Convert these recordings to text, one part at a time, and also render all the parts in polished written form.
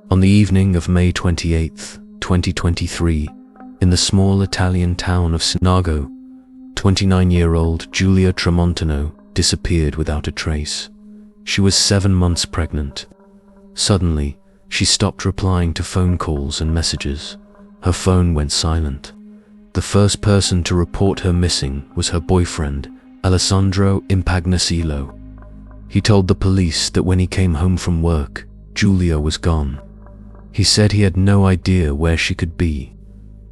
On the evening of May 28, 2023, in the small Italian town of Sinago, 29-year-old Julia Tramontano disappeared without a trace. She was 7 months pregnant. Suddenly, she stopped replying to phone calls and messages. Her phone went silent. The first person to report her missing was her boyfriend, Alessandro Impagnasillo. He told the police that when he came home from work, Julia was gone. He said he had no idea where she could be,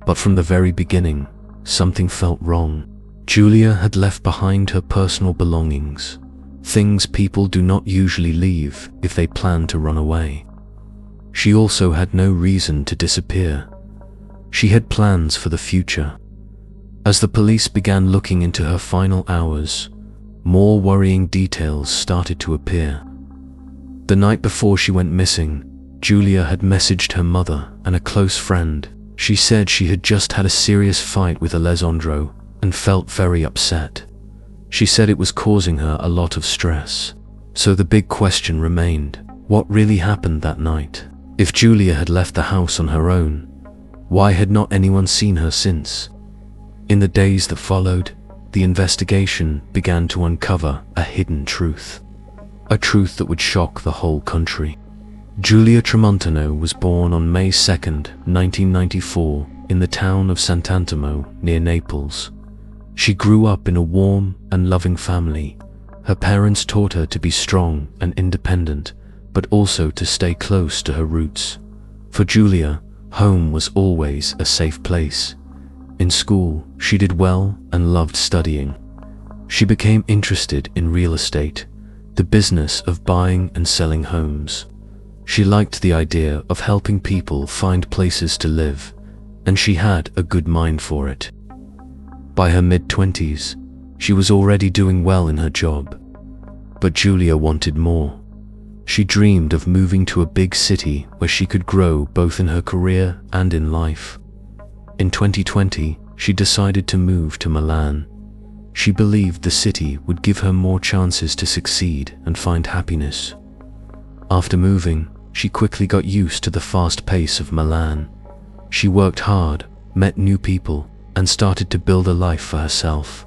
but from the very beginning, something felt wrong. Julia had left behind her personal belongings, things people do not usually leave if they plan to run away. She also had no reason to disappear. She had plans for the future. As the police began looking into her final hours, more worrying details started to appear. The night before she went missing, Julia had messaged her mother and a close friend. She said she had just had a serious fight with Alessandro and felt very upset. She said it was causing her a lot of stress. So the big question remained, what really happened that night? If Julia had left the house on her own, why had not anyone seen her since? In the days that followed, the investigation began to uncover a hidden truth. A truth that would shock the whole country. Julia Tramontano was born on May 2, 1994, in the town of Sant'Antimo, near Naples. She grew up in a warm and loving family. Her parents taught her to be strong and independent, but also to stay close to her roots. For Julia, home was always a safe place. In school, she did well and loved studying. She became interested in real estate, the business of buying and selling homes. She liked the idea of helping people find places to live, and she had a good mind for it. By her mid-20s, she was already doing well in her job. But Julia wanted more. She dreamed of moving to a big city where she could grow both in her career and in life. In 2020, she decided to move to Milan. She believed the city would give her more chances to succeed and find happiness. After moving, she quickly got used to the fast pace of Milan. She worked hard, met new people, and started to build a life for herself.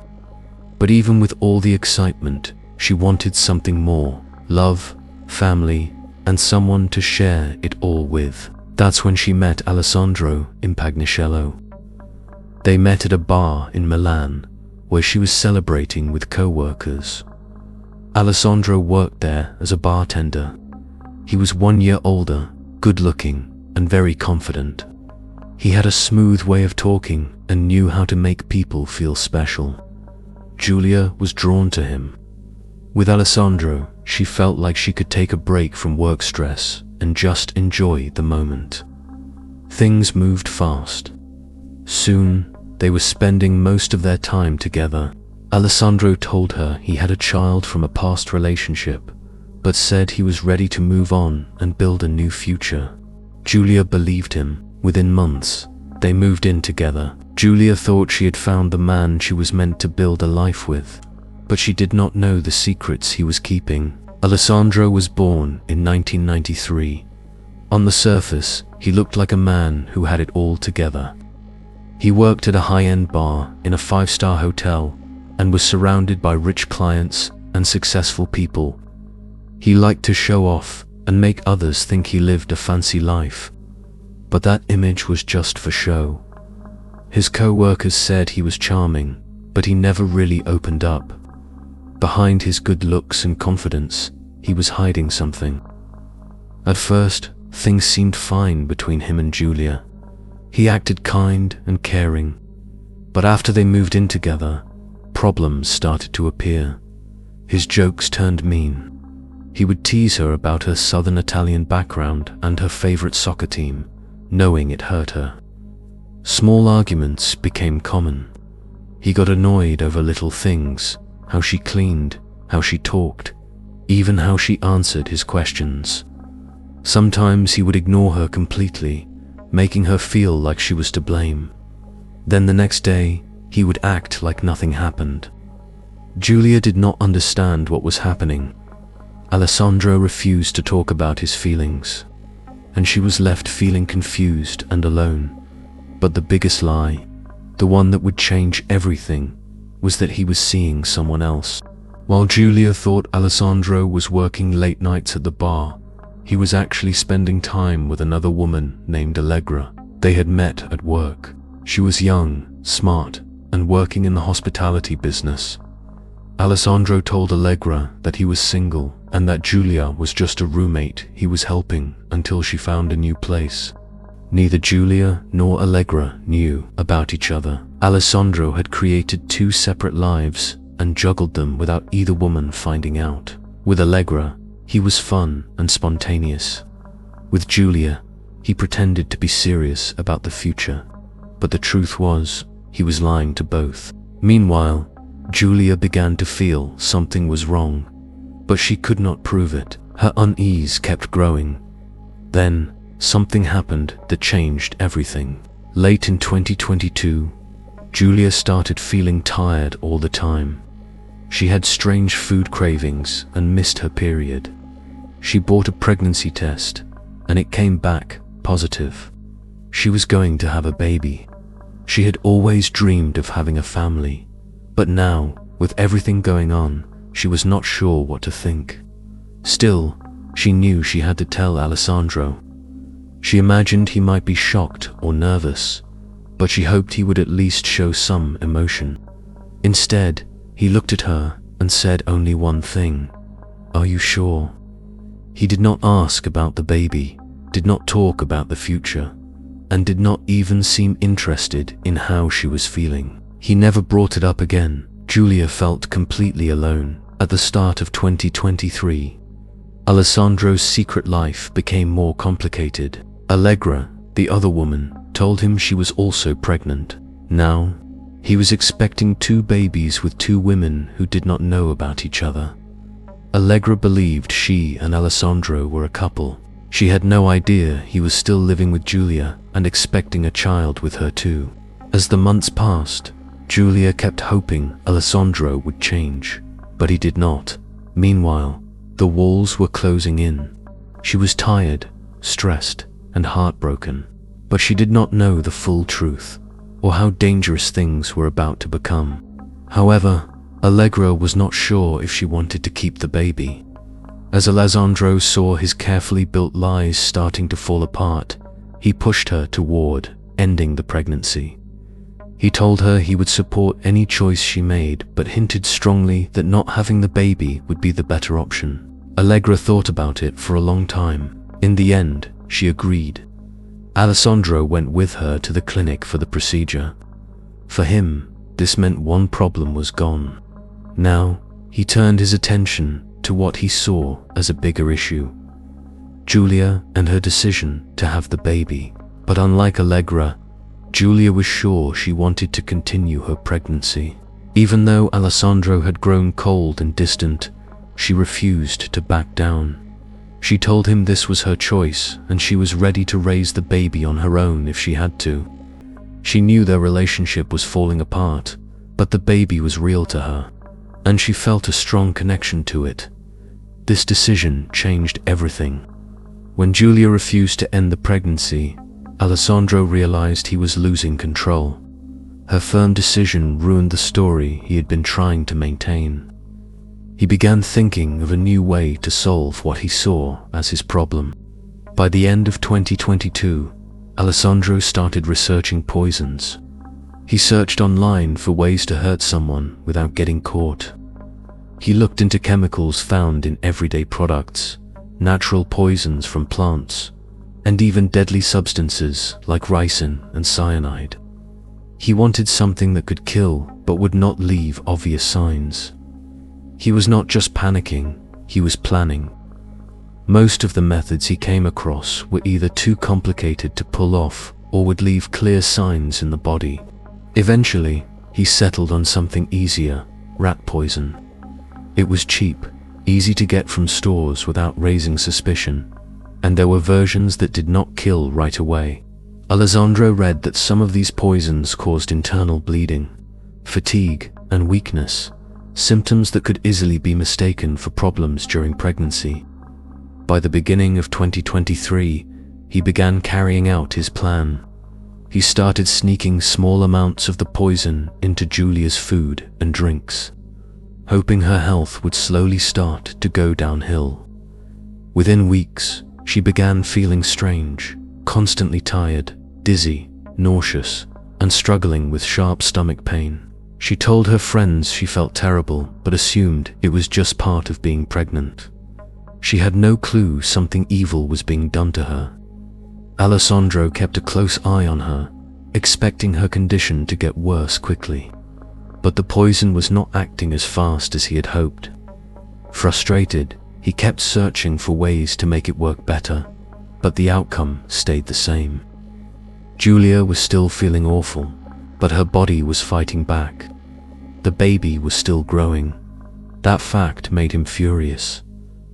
But even with all the excitement, she wanted something more: love, family, and someone to share it all with. That's when she met Alessandro Impagnasillo. They met at a bar in Milan, where she was celebrating with co-workers. Alessandro worked there as a bartender. He was 1 year older, good-looking, and very confident. He had a smooth way of talking and knew how to make people feel special. Julia was drawn to him. With Alessandro, she felt like she could take a break from work stress and just enjoy the moment. Things moved fast. Soon, they were spending most of their time together. Alessandro told her he had a child from a past relationship, but said he was ready to move on and build a new future. Julia believed him. Within months, they moved in together. Julia thought she had found the man she was meant to build a life with, but she did not know the secrets he was keeping. Alessandro was born in 1993. On the surface, he looked like a man who had it all together. He worked at a high-end bar in a 5-star hotel and was surrounded by rich clients and successful people. He liked to show off and make others think he lived a fancy life. But that image was just for show. His co-workers said he was charming, but he never really opened up. Behind his good looks and confidence, he was hiding something. At first, things seemed fine between him and Julia. He acted kind and caring. But after they moved in together, problems started to appear. His jokes turned mean. He would tease her about her southern Italian background and her favorite soccer team, knowing it hurt her. Small arguments became common. He got annoyed over little things, how she cleaned, how she talked, even how she answered his questions. Sometimes he would ignore her completely, making her feel like she was to blame. Then the next day, he would act like nothing happened. Julia did not understand what was happening. Alessandro refused to talk about his feelings, and she was left feeling confused and alone. But the biggest lie, the one that would change everything, was that he was seeing someone else. While Julia thought Alessandro was working late nights at the bar, he was actually spending time with another woman named Allegra. They had met at work. She was young, smart, and working in the hospitality business. Alessandro told Allegra that he was single and that Julia was just a roommate he was helping until she found a new place. Neither Julia nor Allegra knew about each other. Alessandro had created two separate lives and juggled them without either woman finding out. With Allegra, he was fun and spontaneous. With Julia, he pretended to be serious about the future. But the truth was, he was lying to both. Meanwhile, Julia began to feel something was wrong, but she could not prove it. Her unease kept growing. Then, something happened that changed everything. Late in 2022, Julia started feeling tired all the time. She had strange food cravings and missed her period. She bought a pregnancy test, and it came back positive. She was going to have a baby. She had always dreamed of having a family, but now, with everything going on, she was not sure what to think. Still, she knew she had to tell Alessandro. She imagined he might be shocked or nervous, but she hoped he would at least show some emotion. Instead, he looked at her and said only one thing: "Are you sure?" He did not ask about the baby, did not talk about the future, and did not even seem interested in how she was feeling. He never brought it up again. Julia felt completely alone. At the start of 2023, Alessandro's secret life became more complicated. Allegra, the other woman, told him she was also pregnant. Now, he was expecting 2 babies with 2 women who did not know about each other. Allegra believed she and Alessandro were a couple. She had no idea he was still living with Julia and expecting a child with her too. As the months passed, Julia kept hoping Alessandro would change, but he did not. Meanwhile, the walls were closing in. She was tired, stressed, and heartbroken, but she did not know the full truth, or how dangerous things were about to become. However, Allegra was not sure if she wanted to keep the baby. As Alessandro saw his carefully built lies starting to fall apart, he pushed her toward ending the pregnancy. He told her he would support any choice she made, but hinted strongly that not having the baby would be the better option. Allegra thought about it for a long time. In the end, she agreed. Alessandro went with her to the clinic for the procedure. For him, this meant one problem was gone. Now, he turned his attention to what he saw as a bigger issue: Julia and her decision to have the baby. But unlike Allegra, Julia was sure she wanted to continue her pregnancy. Even though Alessandro had grown cold and distant, she refused to back down. She told him this was her choice and she was ready to raise the baby on her own if she had to. She knew their relationship was falling apart, but the baby was real to her, and she felt a strong connection to it. This decision changed everything. When Julia refused to end the pregnancy, Alessandro realized he was losing control. Her firm decision ruined the story he had been trying to maintain. He began thinking of a new way to solve what he saw as his problem. By the end of 2022, Alessandro started researching poisons. He searched online for ways to hurt someone without getting caught. He looked into chemicals found in everyday products, natural poisons from plants, and even deadly substances like ricin and cyanide. He wanted something that could kill but would not leave obvious signs. He was not just panicking, he was planning. Most of the methods he came across were either too complicated to pull off or would leave clear signs in the body. Eventually, he settled on something easier: rat poison. It was cheap, easy to get from stores without raising suspicion, and there were versions that did not kill right away. Alessandro read that some of these poisons caused internal bleeding, fatigue, and weakness, symptoms that could easily be mistaken for problems during pregnancy. By the beginning of 2023, he began carrying out his plan. He started sneaking small amounts of the poison into Julia's food and drinks, hoping her health would slowly start to go downhill. Within weeks, she began feeling strange, constantly tired, dizzy, nauseous, and struggling with sharp stomach pain. She told her friends she felt terrible, but assumed it was just part of being pregnant. She had no clue something evil was being done to her. Alessandro kept a close eye on her, expecting her condition to get worse quickly. But the poison was not acting as fast as he had hoped. Frustrated, he kept searching for ways to make it work better, but the outcome stayed the same. Julia was still feeling awful, but her body was fighting back. The baby was still growing. That fact made him furious.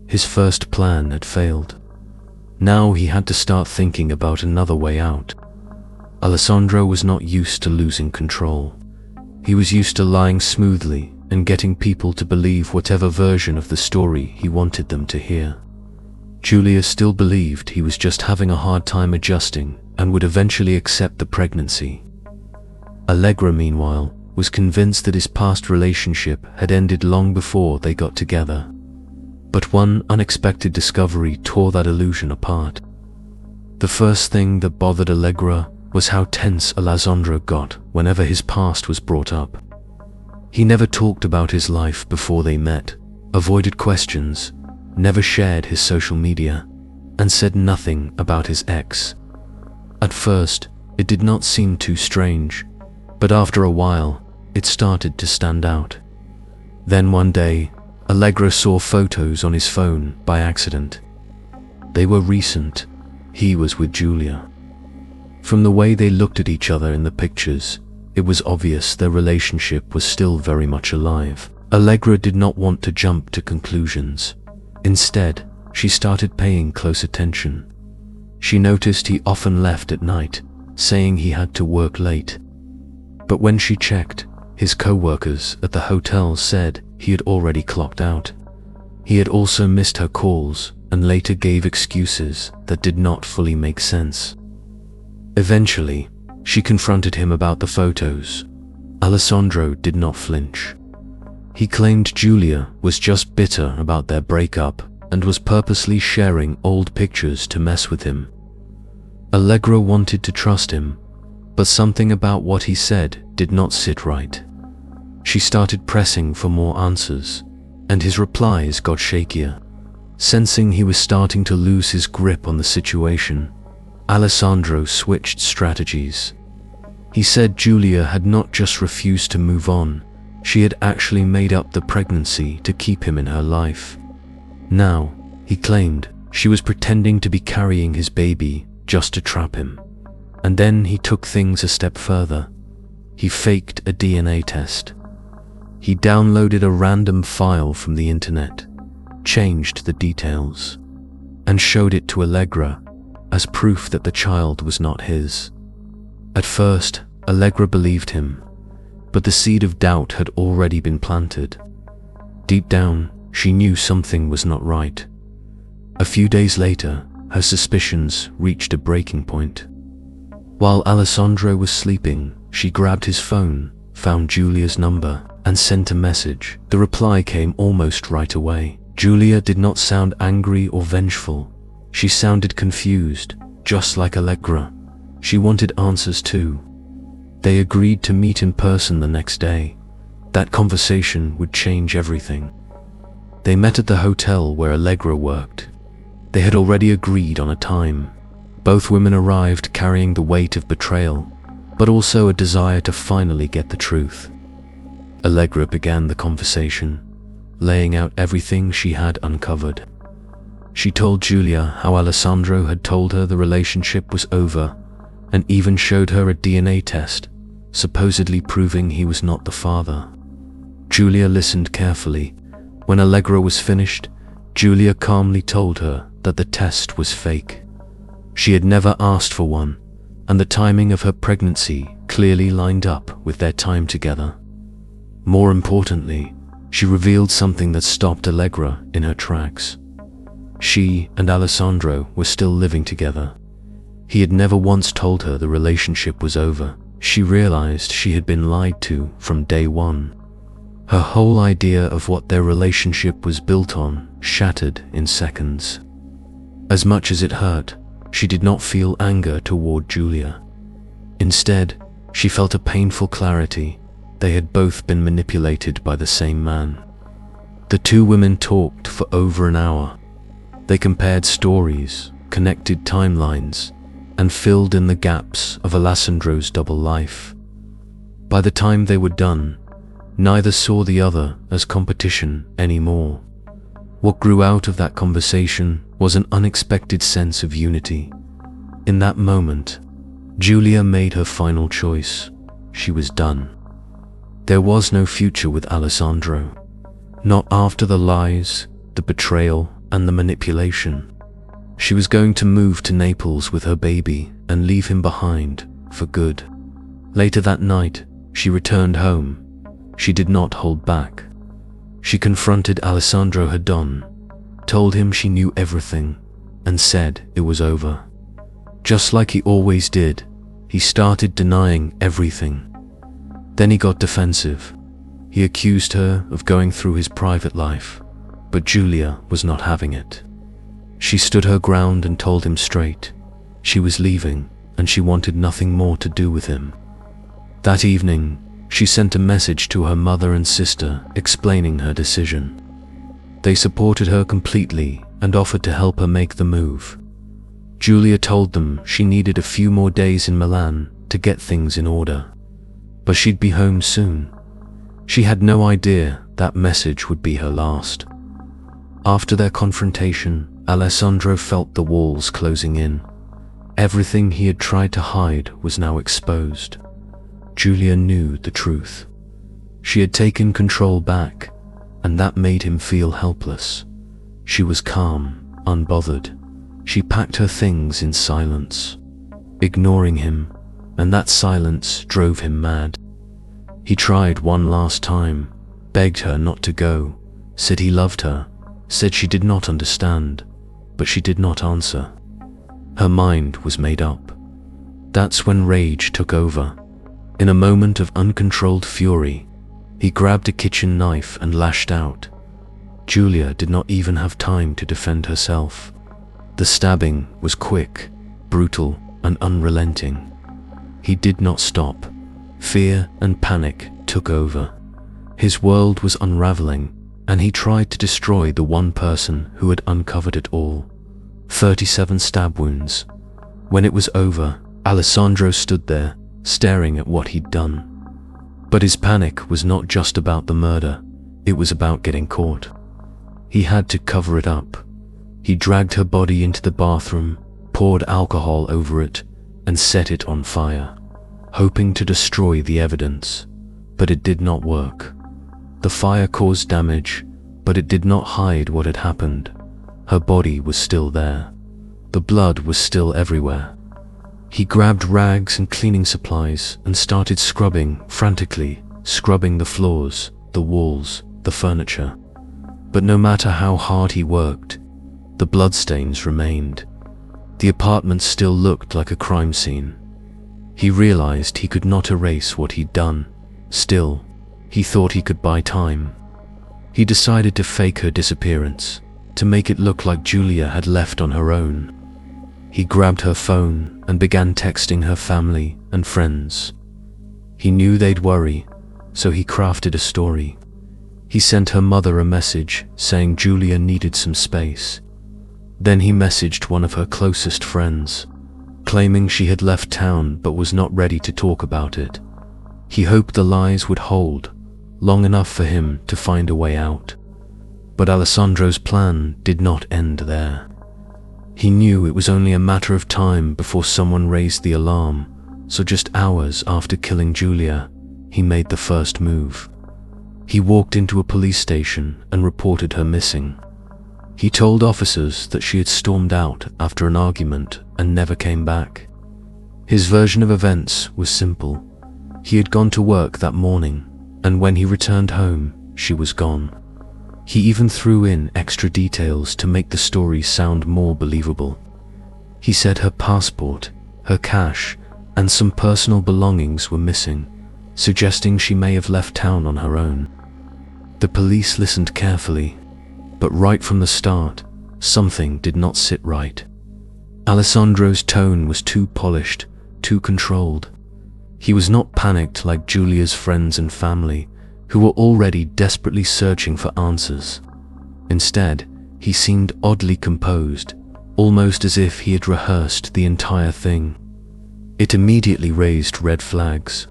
His first plan had failed. Now he had to start thinking about another way out. Alessandro was not used to losing control. He was used to lying smoothly and getting people to believe whatever version of the story he wanted them to hear. Julia still believed he was just having a hard time adjusting and would eventually accept the pregnancy. Allegra, meanwhile, was convinced that his past relationship had ended long before they got together. But one unexpected discovery tore that illusion apart. The first thing that bothered Allegra was how tense Alessandro got whenever his past was brought up. He never talked about his life before they met, avoided questions, never shared his social media, and said nothing about his ex. At first, it did not seem too strange, but after a while, it started to stand out. Then one day, Allegra saw photos on his phone by accident. They were recent. He was with Julia. From the way they looked at each other in the pictures, it was obvious their relationship was still very much alive. Allegra did not want to jump to conclusions. Instead, she started paying close attention. She noticed he often left at night, saying he had to work late. But when she checked, his co-workers at the hotel said he had already clocked out. He had also missed her calls and later gave excuses that did not fully make sense. Eventually, she confronted him about the photos. Alessandro did not flinch. He claimed Julia was just bitter about their breakup and was purposely sharing old pictures to mess with him. Allegra wanted to trust him, but something about what he said did not sit right. She started pressing for more answers, and his replies got shakier. Sensing he was starting to lose his grip on the situation, Alessandro switched strategies. He said Julia had not just refused to move on, she had actually made up the pregnancy to keep him in her life. Now, he claimed, she was pretending to be carrying his baby just to trap him. And then he took things a step further. He faked a DNA test. He downloaded a random file from the internet, changed the details, and showed it to Allegra as proof that the child was not his. At first, Allegra believed him, but the seed of doubt had already been planted. Deep down, she knew something was not right. A few days later, her suspicions reached a breaking point. While Alessandro was sleeping, she grabbed his phone, found Julia's number, and sent a message. The reply came almost right away. Julia did not sound angry or vengeful. She sounded confused, just like Allegra. She wanted answers too. They agreed to meet in person the next day. That conversation would change everything. They met at the hotel where Allegra worked. They had already agreed on a time. Both women arrived carrying the weight of betrayal, but also a desire to finally get the truth. Allegra began the conversation, laying out everything she had uncovered. She told Julia how Alessandro had told her the relationship was over, and even showed her a DNA test, supposedly proving he was not the father. Julia listened carefully. When Allegra was finished, Julia calmly told her that the test was fake. She had never asked for one, and the timing of her pregnancy clearly lined up with their time together. More importantly, she revealed something that stopped Allegra in her tracks. She and Alessandro were still living together. He had never once told her the relationship was over. She realized she had been lied to from day one. Her whole idea of what their relationship was built on shattered in seconds. As much as it hurt, she did not feel anger toward Julia. Instead, she felt a painful clarity. They had both been manipulated by the same man. The two women talked for over an hour. They compared stories, connected timelines, and filled in the gaps of Alessandro's double life. By the time they were done, neither saw the other as competition anymore. What grew out of that conversation was an unexpected sense of unity. In that moment, Julia made her final choice. She was done. There was no future with Alessandro. Not after the lies, the betrayal, and the manipulation. She was going to move to Naples with her baby and leave him behind for good. Later that night, she returned home. She did not hold back. She confronted Alessandro head-on, told him she knew everything, and said it was over. Just like he always did, he started denying everything. Then he got defensive. He accused her of going through his private life, but Julia was not having it. She stood her ground and told him straight. She was leaving, and she wanted nothing more to do with him. That evening, she sent a message to her mother and sister explaining her decision. They supported her completely and offered to help her make the move. Julia told them she needed a few more days in Milan to get things in order, but she'd be home soon. She had no idea that message would be her last. After their confrontation, Alessandro felt the walls closing in. Everything he had tried to hide was now exposed. Julia knew the truth. She had taken control back, and that made him feel helpless. She was calm, unbothered. She packed her things in silence, ignoring him, and that silence drove him mad. He tried one last time, begged her not to go, said he loved her, said she did not understand, but she did not answer. Her mind was made up. That's when rage took over. In a moment of uncontrolled fury, he grabbed a kitchen knife and lashed out. Julia did not even have time to defend herself. The stabbing was quick, brutal, and unrelenting. He did not stop. Fear and panic took over. His world was unraveling, and he tried to destroy the one person who had uncovered it all. 37 stab wounds. When it was over, Alessandro stood there, staring at what he'd done. But his panic was not just about the murder, it was about getting caught. He had to cover it up. He dragged her body into the bathroom, poured alcohol over it, and set it on fire, hoping to destroy the evidence. But it did not work. The fire caused damage, but it did not hide what had happened. Her body was still there. The blood was still everywhere. He grabbed rags and cleaning supplies and started scrubbing frantically, scrubbing the floors, the walls, the furniture. But no matter how hard he worked, the bloodstains remained. The apartment still looked like a crime scene. He realized he could not erase what he'd done. Still, he thought he could buy time. He decided to fake her disappearance, to make it look like Julia had left on her own. He grabbed her phone and began texting her family and friends. He knew they'd worry, so he crafted a story. He sent her mother a message saying Julia needed some space. Then he messaged one of her closest friends, claiming she had left town but was not ready to talk about it. He hoped the lies would hold long enough for him to find a way out. But Alessandro's plan did not end there. He knew it was only a matter of time before someone raised the alarm, so just hours after killing Julia, he made the first move. He walked into a police station and reported her missing. He told officers that she had stormed out after an argument and never came back. His version of events was simple. He had gone to work that morning, and when he returned home, she was gone. He even threw in extra details to make the story sound more believable. He said her passport, her cash, and some personal belongings were missing, suggesting she may have left town on her own. The police listened carefully, but right from the start, something did not sit right. Alessandro's tone was too polished, too controlled. He was not panicked like Julia's friends and family, who were already desperately searching for answers. Instead, he seemed oddly composed, almost as if he had rehearsed the entire thing. It immediately raised red flags.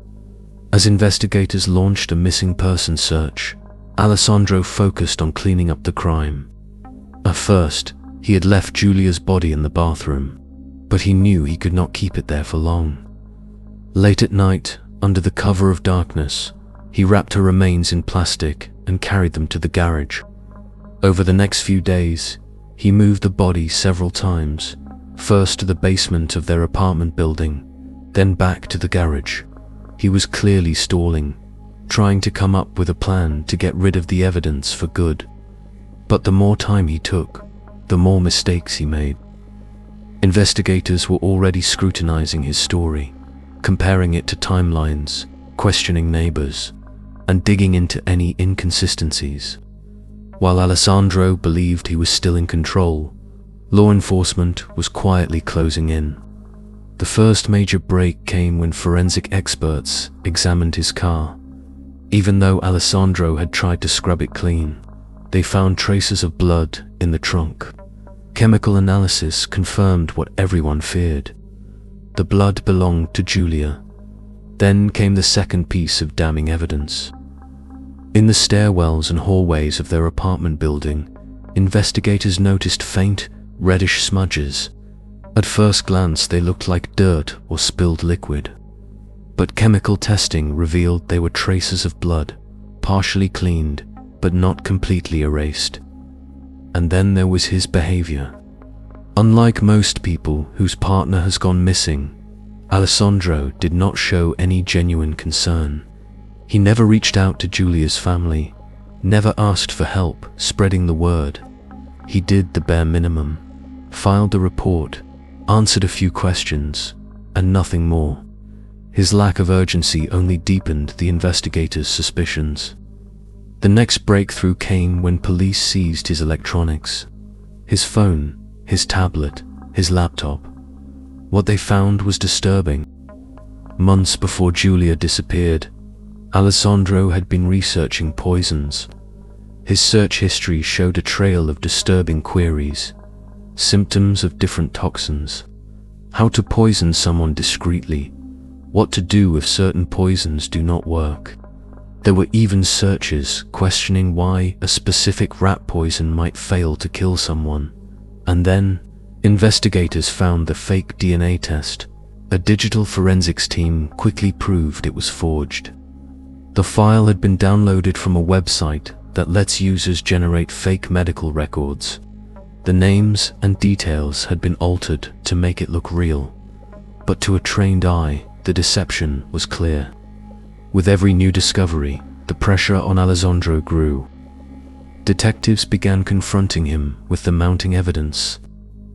As investigators launched a missing person search, Alessandro focused on cleaning up the crime. At first, he had left Julia's body in the bathroom, but he knew he could not keep it there for long. Late at night, under the cover of darkness, he wrapped her remains in plastic and carried them to the garage. Over the next few days, he moved the body several times, first to the basement of their apartment building, then back to the garage. He was clearly stalling, trying to come up with a plan to get rid of the evidence for good. But the more time he took, the more mistakes he made. Investigators were already scrutinizing his story, comparing it to timelines, questioning neighbors, and digging into any inconsistencies. While Alessandro believed he was still in control, law enforcement was quietly closing in. The first major break came when forensic experts examined his car. Even though Alessandro had tried to scrub it clean, they found traces of blood in the trunk. Chemical analysis confirmed what everyone feared. The blood belonged to Julia. Then came the second piece of damning evidence. In the stairwells and hallways of their apartment building, investigators noticed faint, reddish smudges. At first glance, they looked like dirt or spilled liquid. But chemical testing revealed they were traces of blood, partially cleaned, but not completely erased. And then there was his behavior. Unlike most people whose partner has gone missing, Alessandro did not show any genuine concern. He never reached out to Julia's family, never asked for help spreading the word. He did the bare minimum, filed the report, answered a few questions, and nothing more. His lack of urgency only deepened the investigators' suspicions. The next breakthrough came when police seized his electronics. His phone, his tablet, his laptop. What they found was disturbing. Months before Julia disappeared, Alessandro had been researching poisons. His search history showed a trail of disturbing queries, symptoms of different toxins, how to poison someone discreetly, what to do if certain poisons do not work. There were even searches questioning why a specific rat poison might fail to kill someone. And then, investigators found the fake DNA test. A digital forensics team quickly proved it was forged. The file had been downloaded from a website that lets users generate fake medical records. The names and details had been altered to make it look real. But to a trained eye, the deception was clear. With every new discovery, the pressure on Alessandro grew. Detectives began confronting him with the mounting evidence,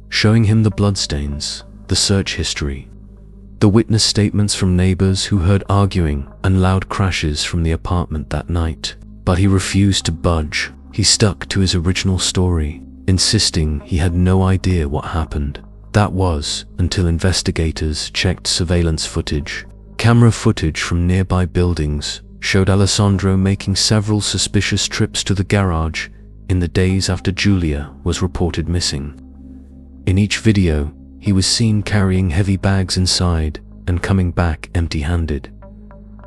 showing him the bloodstains, the search history, the witness statements from neighbors who heard arguing and loud crashes from the apartment that night. But he refused to budge. He stuck to his original story, insisting he had no idea what happened. That was until investigators checked surveillance footage. Camera footage from nearby buildings showed Alessandro making several suspicious trips to the garage in the days after Julia was reported missing. In each video, he was seen carrying heavy bags inside and coming back empty-handed.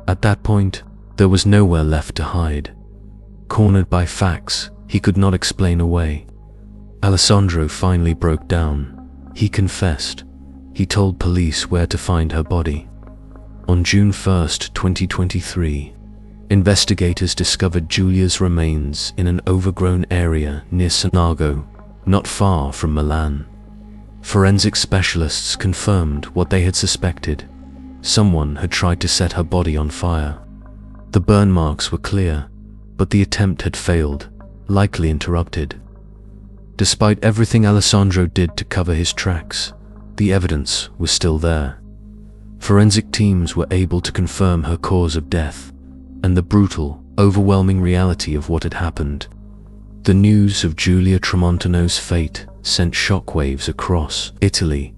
At that point, there was nowhere left to hide. Cornered by facts he could not explain away, Alessandro finally broke down. He confessed. He told police where to find her body. On June 1st, 2023, investigators discovered Julia's remains in an overgrown area near Sanago, not far from Milan. Forensic specialists confirmed what they had suspected. Someone had tried to set her body on fire. The burn marks were clear, but the attempt had failed, likely interrupted. Despite everything Alessandro did to cover his tracks, the evidence was still there. Forensic teams were able to confirm her cause of death, and the brutal, overwhelming reality of what had happened. The news of Giulia Tramontano's fate sent shockwaves across Italy,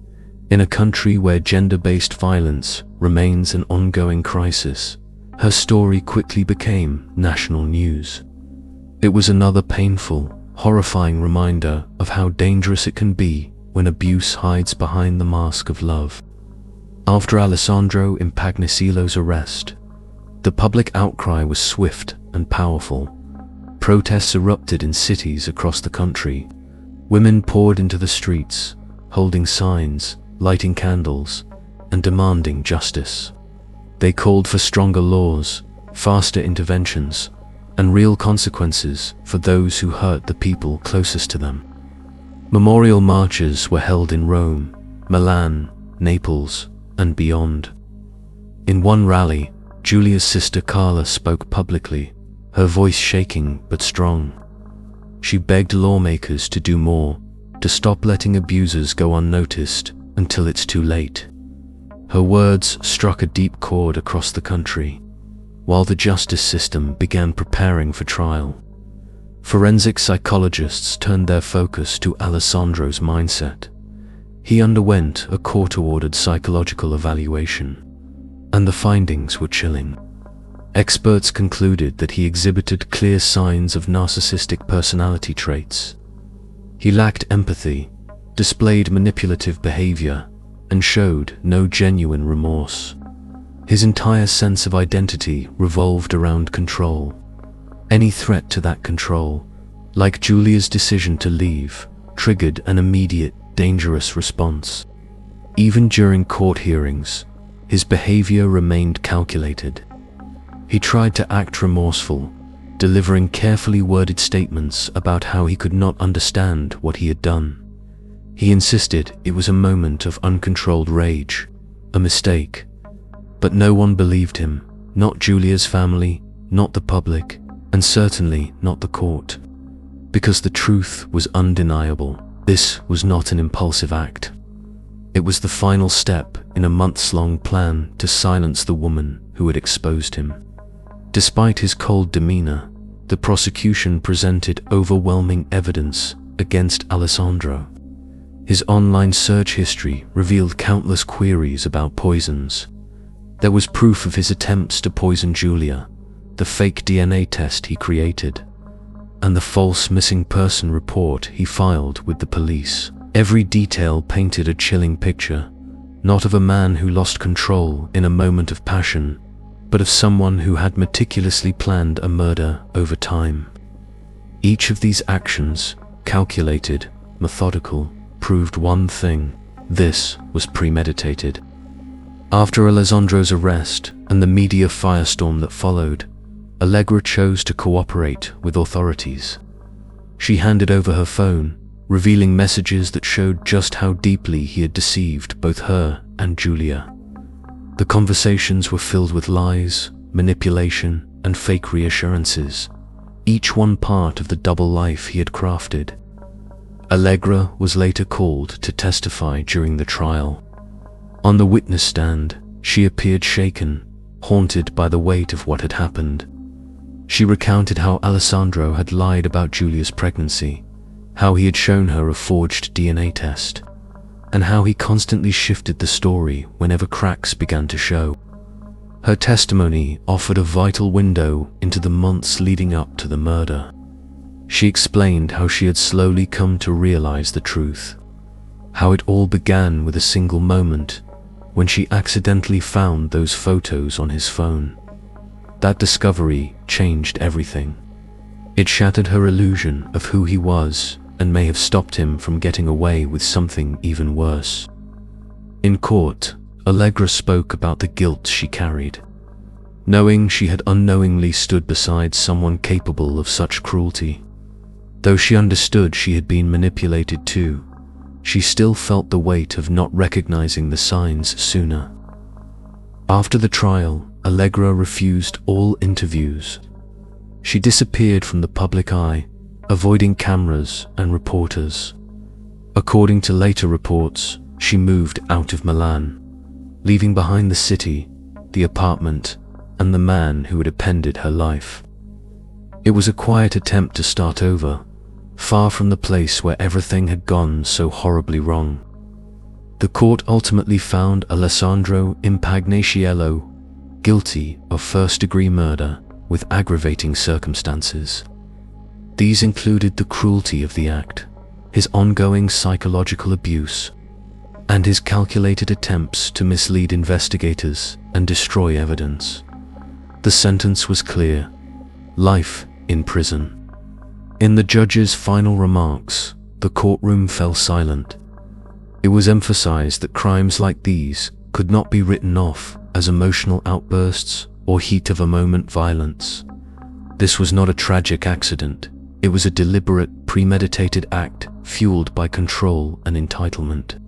in a country where gender-based violence remains an ongoing crisis. Her story quickly became national news. It was another painful, horrifying reminder of how dangerous it can be when abuse hides behind the mask of love. After Alessandro Impagnicilo's arrest, the public outcry was swift and powerful. Protests erupted in cities across the country. Women poured into the streets, holding signs, lighting candles, and demanding justice. They called for stronger laws, faster interventions, and real consequences for those who hurt the people closest to them. Memorial marches were held in Rome, Milan, Naples, and beyond. In one rally, Giulia's sister Carla spoke publicly, her voice shaking but strong. She begged lawmakers to do more, to stop letting abusers go unnoticed until it's too late. Her words struck a deep chord across the country, while the justice system began preparing for trial. Forensic psychologists turned their focus to Alessandro's mindset. He underwent a court-ordered psychological evaluation, and the findings were chilling. Experts concluded that he exhibited clear signs of narcissistic personality traits. He lacked empathy, displayed manipulative behavior, and showed no genuine remorse. His entire sense of identity revolved around control. Any threat to that control, like Giulia's decision to leave, triggered an immediate, dangerous response. Even during court hearings, his behavior remained calculated. He tried to act remorseful, delivering carefully worded statements about how he could not understand what he had done. He insisted it was a moment of uncontrolled rage, a mistake. But no one believed him, not Giulia's family, not the public, and certainly not the court. Because the truth was undeniable. This was not an impulsive act. It was the final step in a months-long plan to silence the woman who had exposed him. Despite his cold demeanor, the prosecution presented overwhelming evidence against Alessandro. His online search history revealed countless queries about poisons. There was proof of his attempts to poison Giulia, the fake DNA test he created, and the false missing person report he filed with the police. Every detail painted a chilling picture, not of a man who lost control in a moment of passion, but of someone who had meticulously planned a murder over time. Each of these actions, calculated, methodical, proved one thing: this was premeditated. After Alessandro's arrest and the media firestorm that followed, Allegra chose to cooperate with authorities. She handed over her phone, revealing messages that showed just how deeply he had deceived both her and Giulia. The conversations were filled with lies, manipulation, and fake reassurances, each one part of the double life he had crafted. Allegra was later called to testify during the trial. On the witness stand, she appeared shaken, haunted by the weight of what had happened. She recounted how Alessandro had lied about Giulia's pregnancy, how he had shown her a forged DNA test, and how he constantly shifted the story whenever cracks began to show. Her testimony offered a vital window into the months leading up to the murder. She explained how she had slowly come to realize the truth, how it all began with a single moment when she accidentally found those photos on his phone. That discovery changed everything. It shattered her illusion of who he was and may have stopped him from getting away with something even worse. In court, Allegra spoke about the guilt she carried, knowing she had unknowingly stood beside someone capable of such cruelty. Though she understood she had been manipulated too, she still felt the weight of not recognizing the signs sooner. After the trial, Allegra refused all interviews. She disappeared from the public eye, avoiding cameras and reporters. According to later reports, she moved out of Milan, leaving behind the city, the apartment, and the man who had appended her life. It was a quiet attempt to start over, far from the place where everything had gone so horribly wrong. The court ultimately found Alessandro Impagnaciello guilty of first-degree murder with aggravating circumstances. These included the cruelty of the act, his ongoing psychological abuse, and his calculated attempts to mislead investigators and destroy evidence. The sentence was clear: life in prison. In the judge's final remarks, the courtroom fell silent. It was emphasized that crimes like these could not be written off as emotional outbursts or heat-of-a-moment violence. This was not a tragic accident. It was a deliberate, premeditated act fueled by control and entitlement.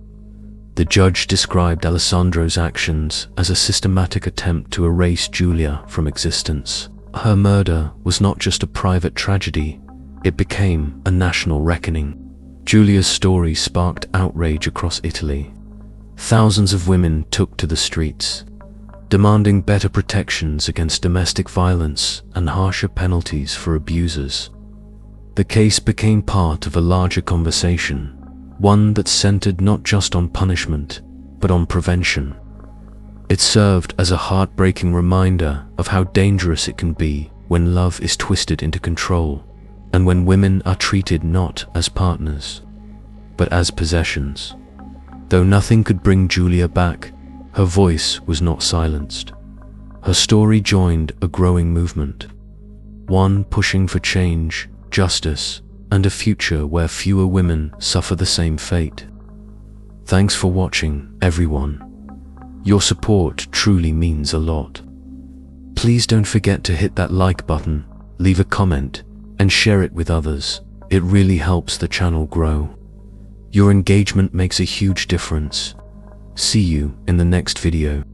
The judge described Alessandro's actions as a systematic attempt to erase Julia from existence. Her murder was not just a private tragedy, it became a national reckoning. Julia's story sparked outrage across Italy. Thousands of women took to the streets, demanding better protections against domestic violence and harsher penalties for abusers. The case became part of a larger conversation, one that centered not just on punishment, but on prevention. It served as a heartbreaking reminder of how dangerous it can be when love is twisted into control, and when women are treated not as partners, but as possessions. Though nothing could bring Julia back, her voice was not silenced. Her story joined a growing movement, one pushing for change, justice, and a future where fewer women suffer the same fate. Thanks for watching, everyone. Your support truly means a lot. Please don't forget to hit that like button, leave a comment, and share it with others. It really helps the channel grow. Your engagement makes a huge difference. See you in the next video.